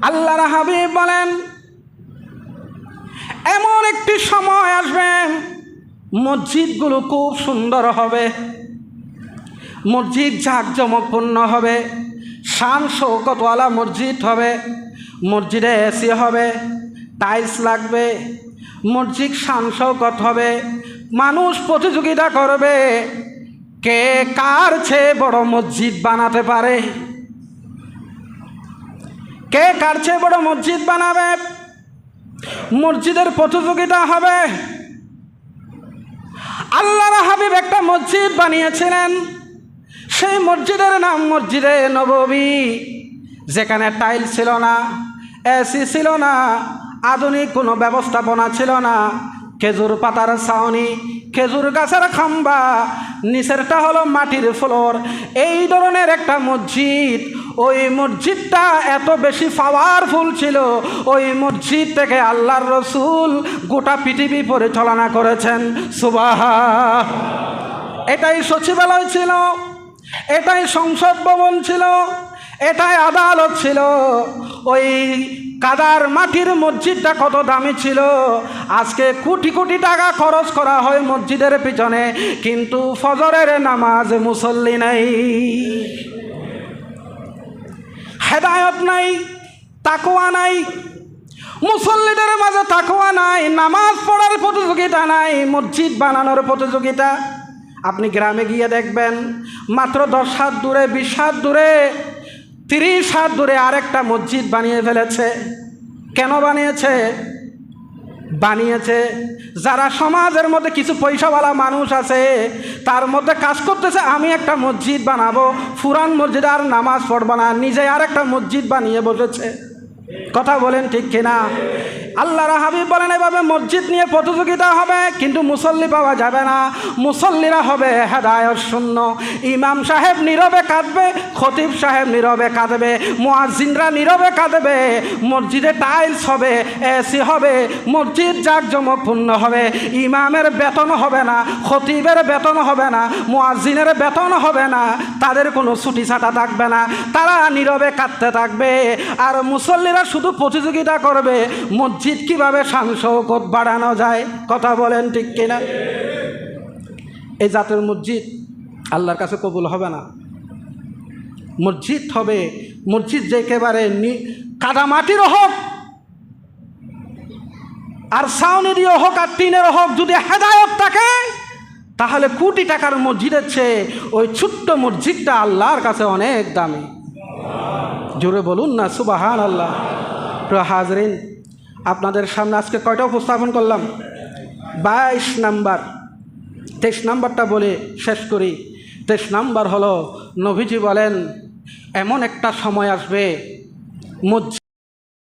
আল্লাহর হাবিব বলেন, এমন একটি সময় আসবে মসজিদগুলো খুব সুন্দর হবে, মসজিদ জাঁকজমকপূর্ণ হবে, শান শৌকতওয়ালা মসজিদ হবে, মসজিদে এসি হবে, টাইলস লাগবে, মসজিদ শান শৌকত হবে, মানুষ প্রতিযোগিতা করবে কে কার চেয়ে বড় মসজিদ বানাতে পারে, কে কার চেয়ে বড় মসজিদ বানাবে। মসজিদের প্রতিযোগিতা হবে। আল্লাহর হাবিব একটা মসজিদ বানিয়েছিলেন, সেই মসজিদের নাম মসজিদে নববী, যেখানে টাইল ছিল না, এসি ছিল না, আধুনিক কোনো ব্যবস্থাপনা ছিল না, খেজুর পাতার ছাউনি, খেজুর গাছের খাম্বা, নিচেরটা হলো মাটির ফ্লোর, এই ধরনের একটা মসজিদ। ওই মসজিদটা এত বেশি পাওয়ারফুল ছিল, ওই মসজিদ থেকে আল্লাহর রসুল গোটা পৃথিবী পরিচালনা করেছেন। সুবহান। এটাই সচিবালয় ছিল, এটাই সংসদ ভবন ছিল, এটাই আদালত ছিল। ওই কাদার মাটির মসজিদটা কত দামি ছিল, আজকে কোটি কোটি টাকা খরচ করা হয় মসজিদের পিছনে, কিন্তু ফজরের নামাজ মুসল্লি নাই, হেদায়ত নাই, তাকওয়া নাই, মুসল্লিদের মাঝে তাকওয়া নাই, নামাজ পড়ার প্রতিযোগিতা নাই, মসজিদ বানানোর প্রতিযোগিতা। আপনি গ্রামে গিয়ে দেখবেন মাত্র 10 হাত দূরে, 20 হাত দূরে, 30 হাত দূরে আরেকটা মসজিদ বানিয়ে ফেলেছে। কেন বানিয়েছে? বানিয়েছে যারা সমাজের মধ্যে কিছু পয়সাওয়ালা মানুষ আছে, তার মধ্যে কাজ করতেছে, আমি একটা মসজিদ বানাবো, ফুরান মসজিদে আর নামাজ পড়বো না, নিজে আর একটা মসজিদ বানিয়ে বসেছে। কথা বলেন ঠিক কিনা? আল্লাহর হাবিব বলেন এভাবে মসজিদ নিয়ে প্রতিযোগিতা হবে, কিন্তু মুসল্লি পাওয়া যাবে না, মুসল্লিরা হবে হেদায়েত শূন্য। ইমাম সাহেব নীরবে কাঁদবে, খতিব সাহেব নীরবে কাঁদবে, মুয়াজ্জিনরা নীরবে কাঁদবে, মসজিদে টাইলস হবে, এসি হবে, মসজিদ জাঁকজমকপূর্ণ হবে, ইমামের বেতন হবে না, খতিবের বেতন হবে না, মুয়াজ্জিনের বেতন হবে না, তাদের কোনো ছুটি ছাটা থাকবে না, তারা নীরবে কাঁদতে থাকবে। আর মুসল্লিরা শুধু প্রতিযোগিতা করবে মসজিদ কিভাবে শান শৌকত বাড়ানো যায়। কথা বলেন ঠিক কিনা? এই জাতের মসজিদ আল্লাহর কাছে কবুল হবে না। মসজিদ হবে মসজিদ যে একেবারে কাদামাটিরও হোক, আর ছাউনি দিয়ে হোক, আর টিনের হোক, যদি হেদায়েত থাকে তাহলে কোটি টাকার মসজিদের চেয়ে ওই ছোট্ট মসজিদটা আল্লাহর কাছে অনেক দামি। জোরে বলুন না সুবহানাল্লাহ। প্রিয় হাজরিন, আপনাদের সামনে আজকে কয়টা উপস্থাপন করলাম? 22 নাম্বার। 23 নাম্বারটা বলে শেষ করি। 23 নাম্বার হলো, নবীজি বলেন এমন একটা সময় আসবে মসজিদ